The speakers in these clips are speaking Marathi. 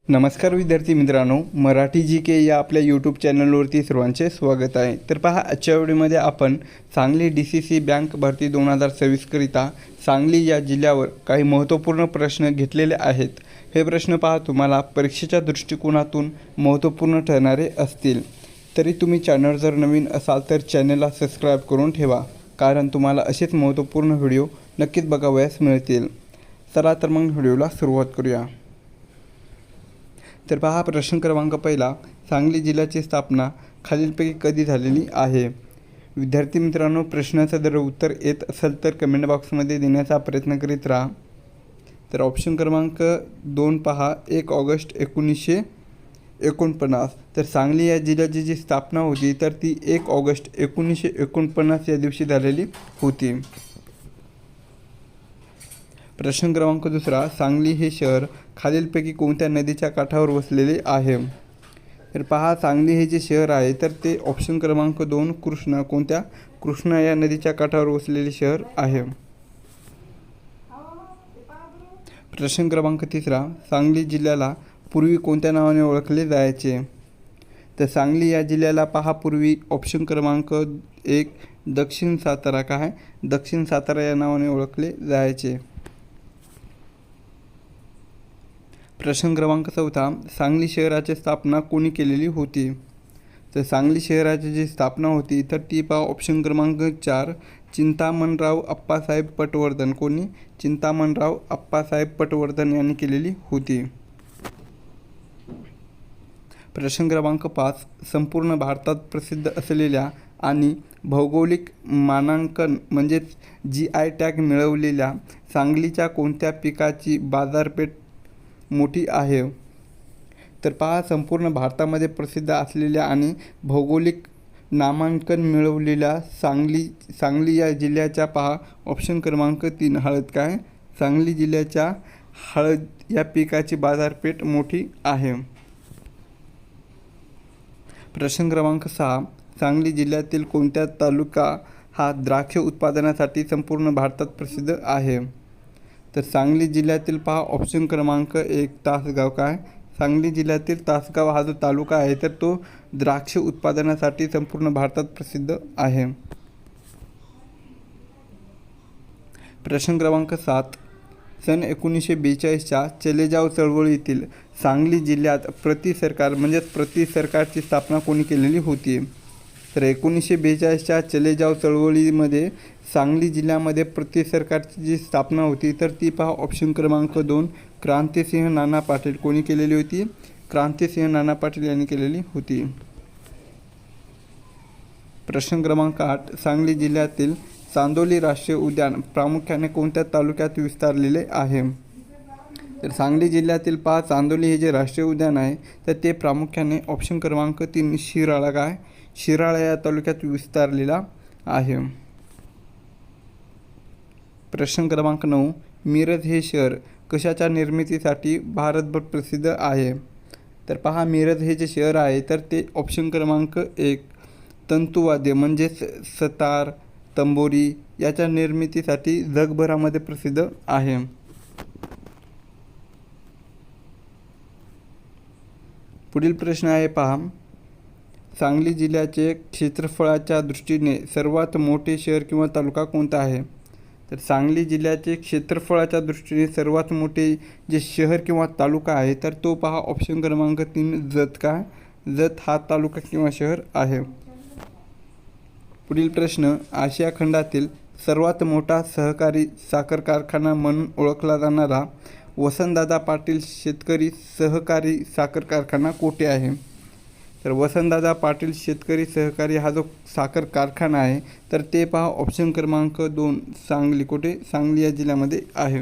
नमस्कार विद्यार्थी मित्रांनो, मराठी जी के या आपल्या यूट्यूब चॅनलवरती सर्वांचे स्वागत आहे. तर पहा, आजच्या व्हिडिओमध्ये आपण सांगली DCC बँक भरती 2026 करिता सांगली या जिल्ह्यावर काही महत्त्वपूर्ण प्रश्न घेतलेले आहेत. हे प्रश्न पहा तुम्हाला परीक्षेच्या दृष्टिकोनातून महत्त्वपूर्ण ठरणारे असतील. तरी तुम्ही चॅनल जर नवीन असाल तर चॅनलला सबस्क्राईब करून ठेवा, कारण तुम्हाला असेच महत्त्वपूर्ण व्हिडिओ नक्कीच बघावयास मिळतील. चला तर मग व्हिडिओला सुरुवात करूया. तर पहा, प्रश्न क्रमांक पहिला, सांगली जिल्ह्याची स्थापना खालीलपैकी कधी झालेली आहे? विद्यार्थी मित्रांनो, प्रश्नाचं जर उत्तर येत असेल तर कमेंट बॉक्समध्ये देण्याचा प्रयत्न करीत राहा. तर ऑप्शन क्रमांक 2 पहा, 1 ऑगस्ट 1949. तर सांगली या जिल्ह्याची जी स्थापना होती तर ती 1 ऑगस्ट 1949 या दिवशी झालेली होती. प्रश्न क्रमांक 2, सांगली हे शहर खालीलपैकी कोणत्या नदीच्या काठावर वसलेले आहे? तर पहा, सांगली हे जे शहर आहे तर ते ऑप्शन क्रमांक 2 कृष्णा, कोणत्या कृष्णा या नदीच्या काठावर वसलेले शहर आहे. प्रश्न क्रमांक 3, सांगली जिल्ह्याला पूर्वी कोणत्या नावाने ओळखले जायचे? तर सांगली या जिल्ह्याला पहा पूर्वी ऑप्शन क्रमांक 1 दक्षिण सातारा, काय दक्षिण सातारा या नावाने ओळखले जायचे. प्रश्न क्रमांक 4, सांगली शहराची स्थापना कोणी केलेली होती? तर सांगली शहराची जी स्थापना होती तर ती पहा ऑप्शन क्रमांक 4 चिंतामणराव अप्पासाहेब पटवर्धन, कोणी चिंतामणराव अप्पासाहेब पटवर्धन यांनी केलेली होती. प्रश्न क्रमांक 5, संपूर्ण भारतात प्रसिद्ध असलेल्या आणि भौगोलिक मानांकन म्हणजेच GI टॅग मिळवलेल्या सांगलीच्या कोणत्या पिकाची बाजारपेठ मोठी आहे? तर पहा, संपूर्ण भारतामध्ये प्रसिद्ध असलेल्या आणि भौगोलिक नामांकन मिळवलेल्या सांगली या जिल्ह्याच्या पहा ऑप्शन क्रमांक 3 हळद, काय सांगली जिल्ह्याच्या हळद या पिकाची बाजारपेठ मोठी आहे. प्रश्न क्रमांक 6, सांगली जिल्ह्यातील कोणत्या तालुका हा द्राक्ष उत्पादनासाठी संपूर्ण भारतात प्रसिद्ध आहे? तर सांगली जिल्ह्यातील पहा ऑप्शन क्रमांक 1 तासगाव, काय सांगली जिल्ह्यातील तासगाव हा जो तालुका आहे तर तो द्राक्ष उत्पादनासाठी संपूर्ण भारतात प्रसिद्ध आहे. प्रश्न क्रमांक 7, सन 1942च्या चले जाव चळवळीतील सांगली जिल्ह्यात प्रति सरकारची स्थापना कोणी केलेली होती? तर 1942च्या चले जाव चळवळीमध्ये सांगली जिल्ह्यामध्ये प्रति सरकारची जी स्थापना होती तर ती पहा ऑप्शन क्रमांक 2 क्रांतिसिंह नाना पाटील, कोणी केलेली होती? क्रांतिसिंह नाना पाटील यांनी केलेली होती. प्रश्न क्रमांक 8, सांगली जिल्ह्यातील चांदोली राष्ट्रीय उद्यान प्रामुख्याने कोणत्या तालुक्यात विस्तारलेले आहे? तर सांगली जिल्ह्यातील पहा चांदोली हे जे राष्ट्रीय उद्यान आहे तर ते प्रामुख्याने ऑप्शन क्रमांक 3 शिराळा, काय शिराळा या तालुक्यात विस्तारलेला आहे. प्रश्न क्रमांक 9, मिरज हे शहर कशाच्या निर्मितीसाठी भारतभर प्रसिद्ध आहे? तर पहा, मिरज हे जे शहर आहे तर ते ऑप्शन क्रमांक 1 तंतुवाद्य म्हणजेच सतार, तंबोरी याच्या निर्मितीसाठी जगभरामध्ये प्रसिद्ध आहे. पुढील प्रश्न आहे पहा, सांगली जिल्ह्याचे क्षेत्रफळाच्या दृष्टीने सर्वात मोठे शहर किंवा तालुका कोणता आहे? तर सांगली जिल्ह्याचे क्षेत्रफळाच्या दृष्टीने सर्वात मोठे जे शहर किंवा तालुका आहे तर तो पहा ऑप्शन क्रमांक 3 जत, का जत हा तालुका किंवा शहर आहे. पुढील प्रश्न, आशिया खंडातील सर्वात मोठा सहकारी साखर कारखाना म्हणून ओळखला जाणारा वसंतदादा पाटील शेतकरी सहकारी साखर कारखाना कोठे आहे? तर वसंतदादा पाटील शेतकरी सहकारी हा जो साखर कारखाना आहे तर ते पहा ऑप्शन क्रमांक 2 सांगली, कुठे सांगली या जिल्ह्यामध्ये आहे.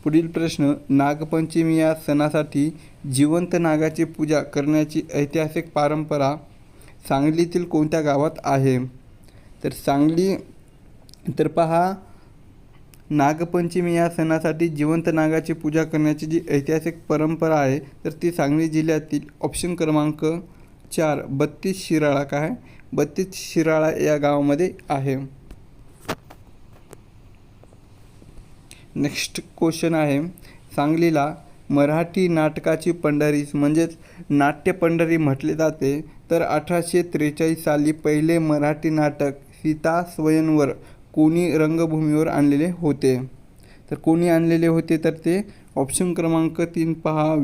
पुढील प्रश्न, नागपंचमी या सणासाठी जिवंत नागाची पूजा करण्याची ऐतिहासिक परंपरा सांगलीतील कोणत्या गावात आहे? तर पहा, नागपंचमी या सणासाठी जिवंत नागाची पूजा करण्याची जी ऐतिहासिक परंपरा आहे तर ती सांगली जिल्ह्यातील ऑप्शन क्रमांक 4 32 शिराळा, काय 32 शिराळा या गावामध्ये आहे. नेक्स्ट क्वेश्चन आहे, सांगलीला मराठी नाटकाची पंढरी म्हणजेच नाट्य पंढरी म्हटले जाते. तर 1843 साली पहिले मराठी नाटक सीता स्वयंवर कोणी रंगभूमीवर आणलेले होते? तर कोणी आणलेले होते? तर ते ऑप्शन क्रमांक 3 पहा,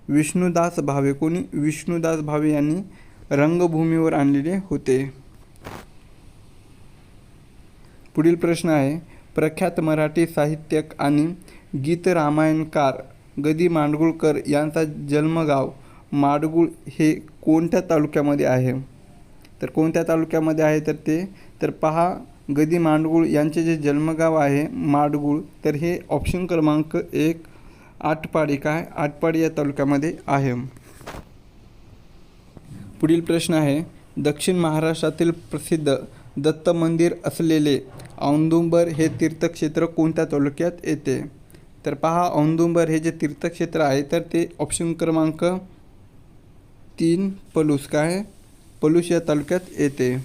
विष्णुदास भावे. कोणी? विष्णुदास भावे यांनी रंगभूमीवर आणलेले होते. पुढील प्रश्न आहे, प्रख्यात मराठी साहित्यक आणि गीत रामायणकार ग. दी. माडगूळकर यांचा जन्मगाव माडगूळ हे कोणत्या तालुक्यामध्ये आहे? तर कोणत्या तालुक्यामध्ये आहे? तर पहा, ग. दी. माडगूळ यांचे जे जन्मगाव आहे माडगूळ, तर हे ऑप्शन क्रमांक 1 आटपाडी. आटपाडी या तालुक्यामध्ये आहे. पुढील प्रश्न आहे, दक्षिण महाराष्ट्रातील प्रसिद्ध दत्त मंदिर असलेले औदुंबर हे तीर्थक्षेत्र कोणत्या तालुक्यात येते? तर पहा, औदुंबर हे जे तीर्थक्षेत्र आहे तर ते ऑप्शन क्रमांक 3 पलूस. पलूस या तालुक्यात येते.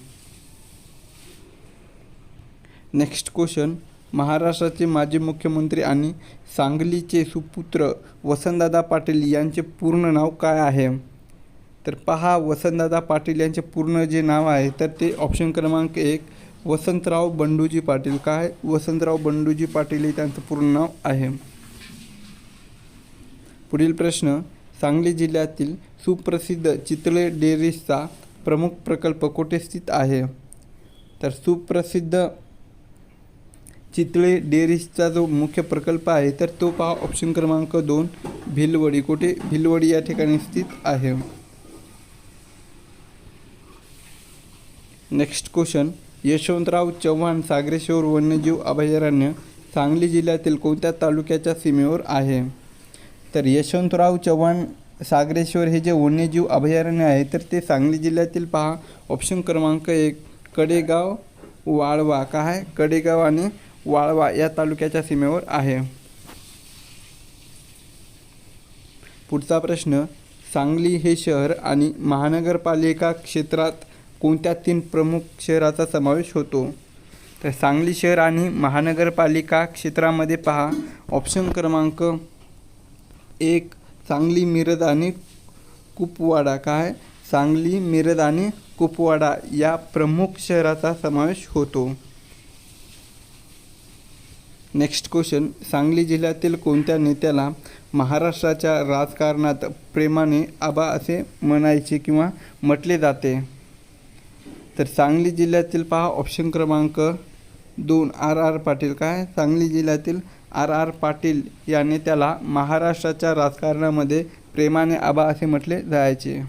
नेक्स्ट क्वेश्चन, महाराष्ट्राचे माजी मुख्यमंत्री आणि सांगलीचे सुपुत्र वसंतदादा पाटील यांचे पूर्ण नाव काय आहे? तर पहा, वसंतदादा पाटील यांचे पूर्ण जे नाव आहे तर ते ऑप्शन क्रमांक 1 वसंतराव बंडूजी पाटील. वसंतराव बंडूजी पाटील हे त्यांचं पूर्ण नाव आहे. पुढील प्रश्न, सांगली जिल्ह्यातील सुप्रसिद्ध चितळे डेअरीजचा प्रमुख प्रकल्प कोठे स्थित आहे? तर सुप्रसिद्ध चितळे डेअरीजचा जो मुख्य प्रकल्प आहे तर तो पहा, ऑप्शन क्रमांक 2 भिलवडी. कुठे? भिलवडी या ठिकाणी स्थित आहे. नेक्स्ट क्वेश्चन, यशवंतराव चव्हाण सागरेश्वर वन्यजीव अभयारण्य सांगली जिल्ह्यातील कोणत्या तालुक्याच्या सीमेवर आहे? तर यशवंतराव चव्हाण सागरेश्वर हे जे वन्यजीव अभयारण्य आहे तर ते सांगली जिल्ह्यातील पहा, ऑप्शन क्रमांक 1 कडेगाव वाळवा. कडेगाव आणि वाळवा या तालुक्याच्या सीमेवर आहे. पुढचा प्रश्न, सांगली हे शहर आणि महानगरपालिका क्षेत्रात कोणत्या 3 प्रमुख शहराचा समावेश होतो? तर सांगली शहर आणि महानगरपालिका क्षेत्रामध्ये पहा, ऑप्शन क्रमांक 1 सांगली, मिरज आणि कुपवाडा. सांगली, मिरज आणि कुपवाडा या प्रमुख शहराचा समावेश होतो. नेक्स्ट क्वेश्चन, सांगली जिल्ह्यातील कोणत्या नेत्याला महाराष्ट्राच्या राजकारणात प्रेमाने आबा असे म्हणायचे किंवा म्हटले जाते? तर सांगली जिल्ह्यातील पहा, ऑप्शन क्रमांक 2 R.R. पाटील. सांगली जिल्ह्यातील R.R. पाटील या नेत्याला महाराष्ट्राच्या राजकारणामध्ये प्रेमाने आबा असे म्हटले जायचे.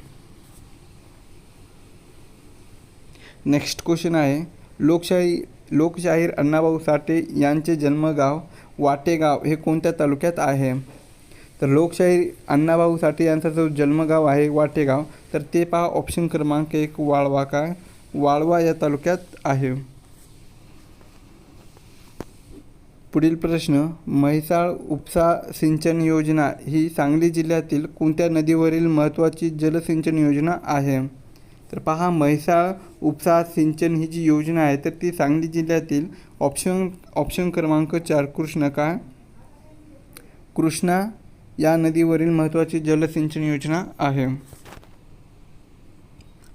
नेक्स्ट क्वेश्चन आहे, लोकशाहीर अण्णाभाऊ साठे यांचे जन्मगाव वाटेगाव हे कोणत्या तालुक्यात आहे? तर लोकशाहीर अण्णाभाऊ साठे यांचा जो जन्मगाव आहे वाटेगाव तर ते पहा, ऑप्शन क्रमांक 1 वाळवा. वाळवा या तालुक्यात आहे. पुढील प्रश्न, म्हैसाळ उपसा सिंचन योजना ही सांगली जिल्ह्यातील कोणत्या नदीवरील महत्त्वाची जलसिंचन योजना आहे? तर पहा, म्हैसाळ उपसा सिंचन ही जी योजना आहे तर ती सांगली जिल्ह्यातील ऑप्शन क्रमांक 4 कृष्णा या नदीवरील महत्त्वाची जलसिंचन योजना आहे.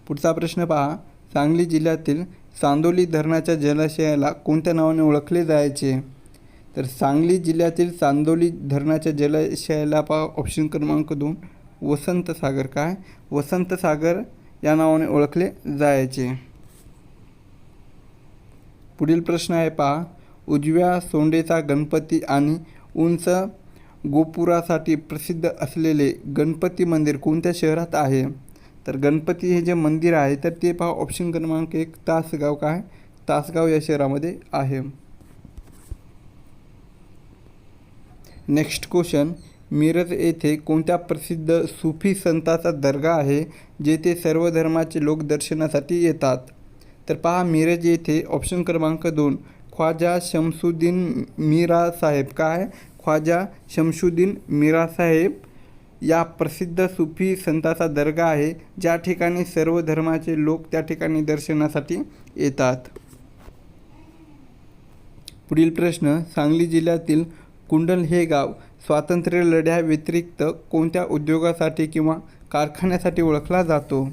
पुढचा प्रश्न पहा, सांगली जिल्ह्यातील चांदोली धरणाच्या जलाशयाला कोणत्या नावाने ओळखले जायचे? तर सांगली जिल्ह्यातील चांदोली धरणाच्या जलाशयाला पहा, ऑप्शन क्रमांक 2 वसंत सागर. वसंत सागर या नावाने ओळखले जायचे. पुढील प्रश्न आहे पहा, उजव्या सोंडेचा गणपती आणि उंच गोपुरासाठी प्रसिद्ध असलेले गणपती मंदिर कोणत्या शहरात आहे? तर गणपती हे जे मंदिर आहे तर ते पहा, ऑप्शन क्रमांक 1 तासगाव. तासगाव या शहरामध्ये आहे. नेक्स्ट क्वेश्चन, मिरज येथे कोणत्या प्रसिद्ध सुफी संताचा दर्गा आहे जेथे सर्व धर्माचे लोक दर्शनासाठी येतात? तर पहा, मिरज येथे ऑप्शन क्रमांक 2 ख्वाजा शमसुद्दीन मीरा साहेब. ख्वाजा शमसुद्दीन मीरा साहेब या प्रसिद्ध सुफी संताचा दर्गा आहे ज्या ठिकाणी सर्व धर्माचे लोक त्या ठिकाणी दर्शनासाठी येतात. पुढील प्रश्न, सांगली जिल्ह्यातील कुंडल हे गाव स्वातंत्र्य लढ्या व्यतिरिक्त कोणत्या उद्योगासाठी किंवा कारखान्यासाठी ओळखला जातो?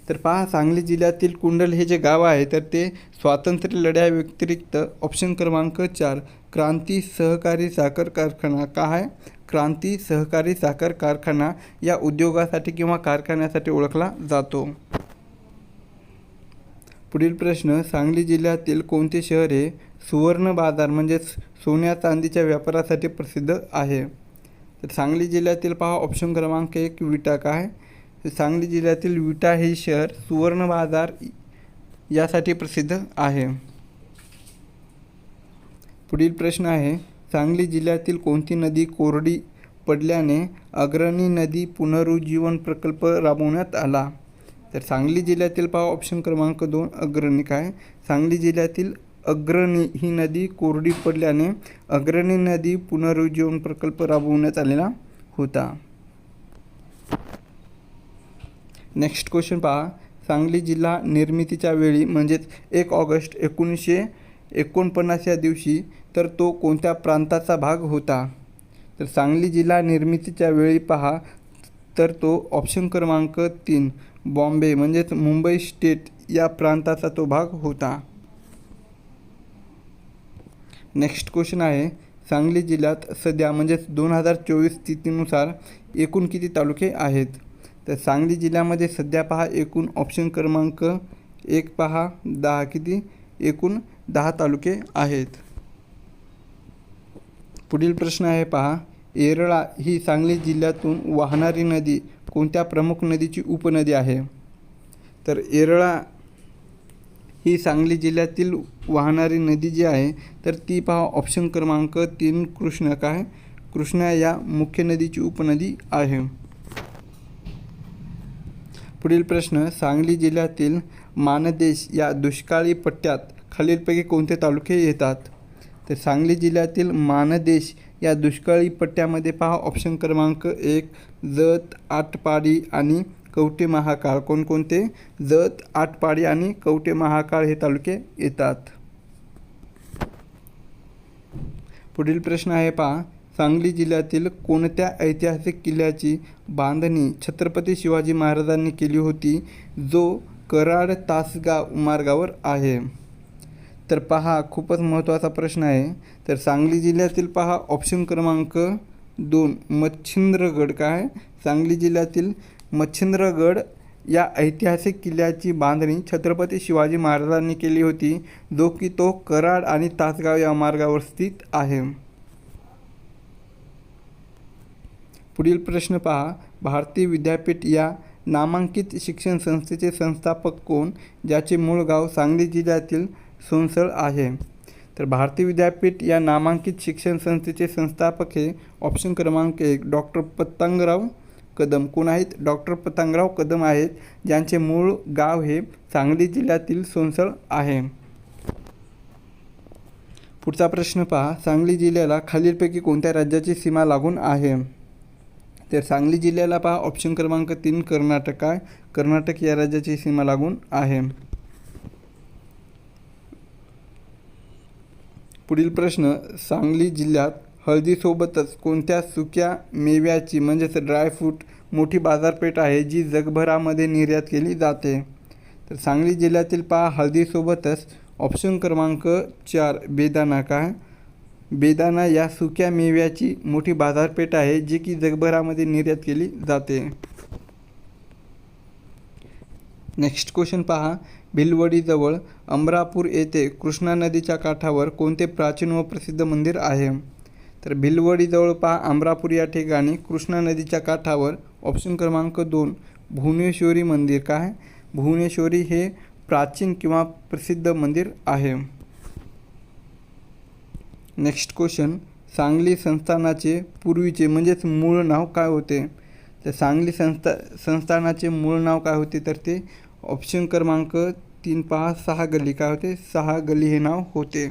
तर पहा, सांगली जिल्ह्यातील कुंडल हे जे गाव आहे तर ते स्वातंत्र्य लढ्या व्यतिरिक्त ऑप्शन क्रमांक 4 क्रांती सहकारी साखर कारखाना काय आहे? क्रांती सहकारी साखर कारखाना या उद्योगासाठी किंवा कारखान्यासाठी ओळखला जातो. पुढील प्रश्न, सांगली जिल्ह्यातील कोणते शहर हे सुवर्ण बाजार म्हणजेच सोन्या चांदीच्या व्यापारासाठी प्रसिद्ध आहे? तर सांगली जिल्ह्यातील पहा ऑप्शन क्रमांक 1 विटा काय? तर सांगली जिल्ह्यातील विटा हे शहर सुवर्ण बाजार यासाठी प्रसिद्ध आहे. पुढील प्रश्न आहे, सांगली जिल्ह्यातील कोणती नदी कोरडी पडल्याने अग्रणी नदी पुनरुज्जीवन प्रकल्प राबवण्यात आला? तर सांगली जिल्ह्यातील पहा ऑप्शन क्रमांक 2 अग्रणी काय? सांगली जिल्ह्यातील अग्रणी ही नदी कोरडी पडल्याने अग्रणी नदी पुनरुज्जीवन प्रकल्प राबवण्यात आलेला होता. नेक्स्ट क्वेश्चन पहा, सांगली जिल्हा निर्मितीच्या वेळी म्हणजेच 1 ऑगस्ट 1949 या दिवशी तर तो कोणत्या प्रांताचा भाग होता? तर सांगली जिल्हा निर्मितीच्या वेळी पहा तर तो ऑप्शन क्रमांक 3 बॉम्बे म्हणजेच मुंबई स्टेट या प्रांताचा तो भाग होता. नेक्स्ट क्वेश्चन आहे, सांगली जिल्ह्यात सध्या म्हणजेच 2024 स्थितीनुसार एकूण किती तालुके आहेत? तर सांगली जिल्ह्यामध्ये सध्या पहा एकूण ऑप्शन क्रमांक 1 पहा 10 किती? एकूण 10 तालुके आहेत. पुढील प्रश्न आहे पहा, येरळा ही सांगली जिल्ह्यातून वाहणारी नदी कोणत्या प्रमुख नदीची उपनदी आहे? तर येरळा ही सांगली जिल्ह्यातील वाहणारी नदी जी आहे तर ती पहा ऑप्शन क्रमांक 3 कृष्णा काय? कृष्णा या मुख्य नदीची उपनदी आहे. पुढील प्रश्न, सांगली जिल्ह्यातील मानदेश या दुष्काळी पट्ट्यात खालीलपैकी कोणते तालुके येतात? तर सांगली जिल्ह्यातील मानदेश या दुष्काळी पट्ट्यामध्ये पहा ऑप्शन क्रमांक 1 जत, आटपाडी आणि कवठे महाकाळ. कोणकोणते? जत, आटपाडी आणि कवठे महाकाळ हे तालुके येतात. पुढील प्रश्न आहे पहा, सांगली जिल्ह्यातील कोणत्या ऐतिहासिक किल्ल्याची बांधणी छत्रपती शिवाजी महाराजांनी केली होती जो कराड तासगाव मार्गावर आहे? तर पहा खूपच महत्त्वाचा प्रश्न आहे. तर सांगली जिल्ह्यातील पहा ऑप्शन क्रमांक 2 मच्छिंद्रगड काय? सांगली जिल्ह्यातील मच्छिंद्रगड या ऐतिहासिक किल्ल्याची बांधणी छत्रपती शिवाजी महाराजांनी केली होती जो की तो कराड आणि तासगाव या मार्गावर स्थित आहे. पुढील प्रश्न पहा, भारतीय विद्यापीठ या नामांकित शिक्षण संस्थेचे संस्थापक कोण ज्याचे मूळ गाव सांगली जिल्ह्यातील सोनसळ आहे? तर भारतीय विद्यापीठ या नामांकित शिक्षण संस्थेचे संस्थापक हे ऑप्शन क्रमांक 1 डॉक्टर पतंगराव कदम. कोण आहेत? डॉक्टर पतंगराव कदम आहेत ज्यांचे मूळ गाव हे सांगली जिल्ह्यातील सोनसळ आहे. पुढचा प्रश्न पहा, सांगली जिल्ह्याला खालीलपैकी कोणत्या राज्याची सीमा लागून आहे? तर सांगली जिल्ह्याला पहा ऑप्शन क्रमांक 3 कर्नाटक आहे. कर्नाटक या राज्याची सीमा लागून आहे. पुढील प्रश्न, सांगली जिल्ह्यात हळदीसोबतच कोणत्या सुक्या मेव्याची म्हणजेच ड्रायफ्रूट मोठी बाजारपेठ आहे जी जगभरामध्ये निर्यात केली जाते? तर सांगली जिल्ह्यातील पहा हळदीसोबतच ऑप्शन क्रमांक 4 बेदाणा काय? बेदाणा या सुक्या मेव्याची मोठी बाजारपेठ आहे जी की जगभरामध्ये निर्यात केली जाते. नेक्स्ट क्वेश्चन पहा, भिलवडीजवळ अमरापूर येथे कृष्णा नदीच्या काठावर कोणते प्राचीन व प्रसिद्ध मंदिर आहे? तर भिलवडीजवळ पहा अमरापूर या ठिकाणी कृष्णा नदीच्या काठावर ऑप्शन क्रमांक 2 भुवनेश्वरी मंदिर काय? भुवनेश्वरी हे प्राचीन किंवा प्रसिद्ध मंदिर आहे. नेक्स्ट क्वेश्चन, सांगली संस्थानाचे पूर्वीचे म्हणजेच मूळ नाव काय होते? तर सांगली संस्थानाचे मूळ नाव काय होते? तर ते ऑप्शन क्रमांक 3 पहा 6 गल्ली काय होते? 6 गल्ली हे नाव होते.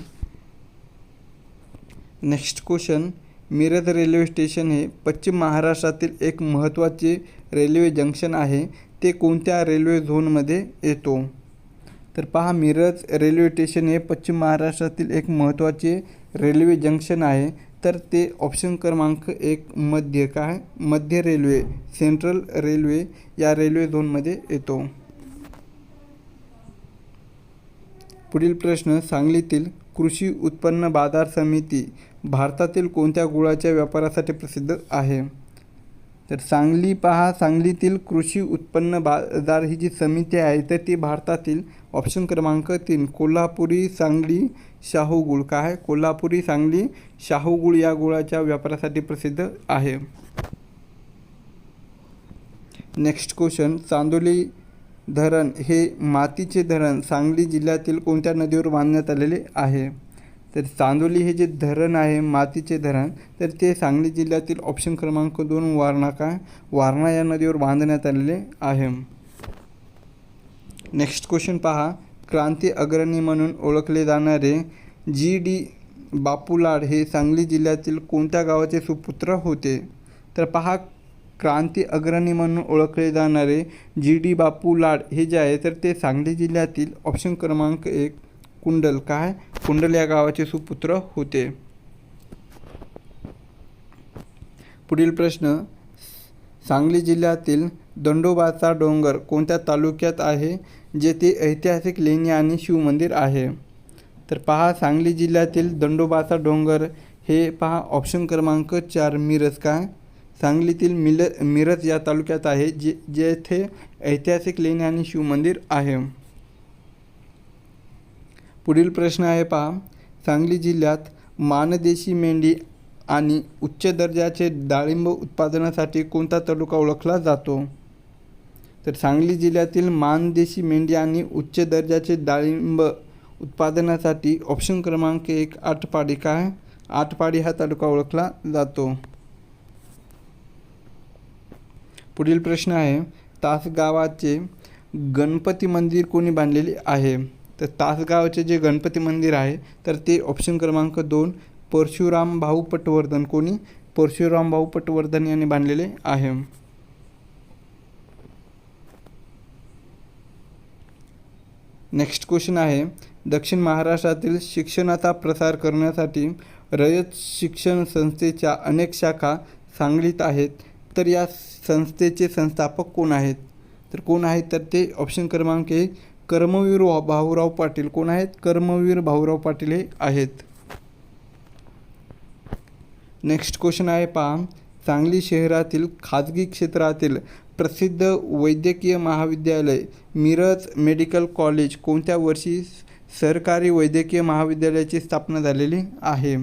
Next question, Miraj railway station हे पश्चिम महाराष्ट्रातील एक महत्त्वाचे रेल्वे जंक्शन आहे. ते कोणत्या रेल्वे झोनमध्ये येतो? तर पहा मिरज रेल्वे स्टेशन हे पश्चिम महाराष्ट्रातील एक महत्त्वाचे रेल्वे जंक्शन आहे तर ते ऑप्शन क्रमांक 1 मध्य रेल्वे, सेंट्रल रेल्वे या रेल्वे झोनमध्ये येतो. पुढील प्रश्न, सांगलीतील कृषी उत्पन्न बाजार समिती भारतातील कोणत्या गुळाच्या व्यापारासाठी प्रसिद्ध आहे? तर सांगलीतील कृषी उत्पन्न बाजार ही जी समिती आहे तर ती भारतातील ऑप्शन क्रमांक 3 कोल्हापुरी सांगली शाहू गुळ कोल्हापुरी सांगली शाहू गुळ या गुळाच्या व्यापारासाठी प्रसिद्ध आहे. नेक्स्ट क्वेश्चन, चांदोली धरण हे मातीचे धरण सांगली जिल्ह्यातील कोणत्या नदीवर बांधण्यात आलेले आहे? तर चांदोली हे जे धरण आहे मातीचे धरण तर ते सांगली जिल्ह्यातील ऑप्शन क्रमांक 2 वारणा या नदीवर बांधण्यात आलेले आहे. नेक्स्ट क्वेश्चन पहा, क्रांती अग्रणी म्हणून ओळखले जाणारे जी.डी. बापू लाड हे सांगली जिल्ह्यातील कोणत्या गावाचे सुपुत्र होते? तर पहा, क्रांती अग्रणी म्हणून ओळखले जाणारे जी.डी. बापू लाड हे जे आहे तर ते सांगली जिल्ह्यातील ऑप्शन क्रमांक 1 कुंडल या गावाचे सुपुत्र होते. पुढील प्रश्न, सांगली जिल्ह्यातील दंडोबाचा डोंगर कोणत्या तालुक्यात आहे जेथे ऐतिहासिक लेणी आणि शिवमंदिर आहे? तर पहा, सांगली जिल्ह्यातील दंडोबाचा डोंगर हे पहा ऑप्शन क्रमांक 4 सांगलीतील मिरज या तालुक्यात आहे जेथे ऐतिहासिक लेणी आणि शिवमंदिर आहे. पुढील प्रश्न आहे पहा, सांगली जिल्ह्यात मानदेशी मेंढी आणि उच्च दर्जाचे डाळिंब उत्पादनासाठी कोणता तालुका ओळखला जातो? तर सांगली जिल्ह्यातील मानदेशी मेंढी आणि उच्च दर्जाचे डाळिंब उत्पादनासाठी ऑप्शन क्रमांक 1 आटपाडी हा तालुका ओळखला जातो. पुढील प्रश्न आहे, तासगावाचे गणपती मंदिर कोणी बांधलेले आहे? तर तासगावचे जे गणपती मंदिर आहे तर ते ऑप्शन क्रमांक 2 परशुराम भाऊ पटवर्धन यांनी बांधलेले आहे. नेक्स्ट क्वेश्चन आहे, दक्षिण महाराष्ट्रातील शिक्षणाचा प्रसार करण्यासाठी रयत शिक्षण संस्थेच्या अनेक शाखा सांगलीत आहेत, तर या संस्थेचे संस्थापक कोण आहेत? तर ते ऑप्शन क्रमांक 1 कर्मवीर भाऊराव पाटील. कर्मवीर भाऊराव पाटील हे आहेत. नेक्स्ट क्वेश्चन आहे पहा, सांगली शहरातील खाजगी क्षेत्रातील प्रसिद्ध वैद्यकीय महाविद्यालय मिरज मेडिकल कॉलेज कोणत्या वर्षी सरकारी वैद्यकीय महाविद्यालयाची स्थापना झालेली आहे?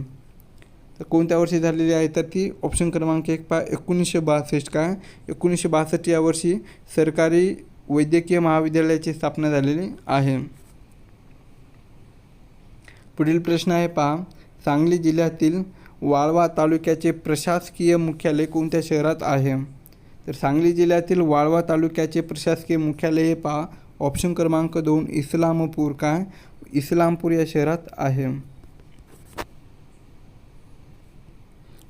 तर कोणत्या वर्षी झालेली आहे? तर ती ऑप्शन क्रमांक 1 पहा 1962 या वर्षी सरकारी वैद्यकीय महाविद्यालयाची स्थापना झालेली आहे. पुढील प्रश्न आहे पहा, सांगली जिल्ह्यातील वाळवा तालुक्याचे प्रशासकीय मुख्यालय कोणत्या शहरात आहे? तर सांगली जिल्ह्यातील वाळवा तालुक्याचे प्रशासकीय मुख्यालय हे पहा ऑप्शन क्रमांक 2 इस्लामपूर या शहरात आहे.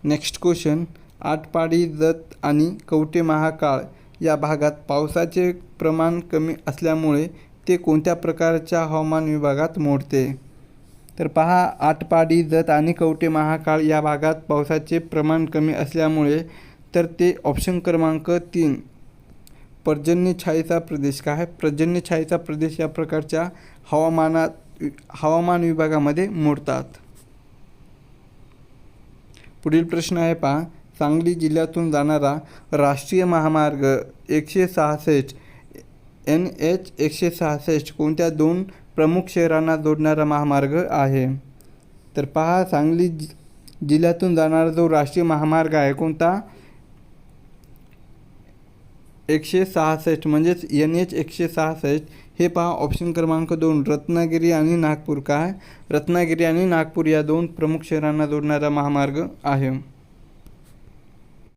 नेक्स्ट क्वेश्चन, आटपाडी जत आणि कवठे महाकाळ या भागात पावसाचे प्रमाण कमी असल्यामुळे ते कोणत्या प्रकारच्या हवामान विभागात मोडते? तर पहा, आटपाडी जत आणि कवठे महाकाळ या भागात पावसाचे प्रमाण कमी असल्यामुळे तर ते ऑप्शन क्रमांक 3 पर्जन्यछायेचा प्रदेश या प्रकारच्या हवामान विभागामध्ये मोडतात. पुढील प्रश्न आहे पहा, सांगली जिल्ह्यातून जाणारा राष्ट्रीय महामार्ग 166 NH 166 कोणत्या 2 प्रमुख शहरांना जोडणारा महामार्ग आहे? तर पहा, सांगली जिल्ह्यातून जाणारा जो राष्ट्रीय महामार्ग आहे कोणता 166 म्हणजेच NH 166 हे पहा ऑप्शन क्रमांक 2 रत्नागिरी आणि नागपूर या 2 प्रमुख शहरांना जोडणारा महामार्ग आहे.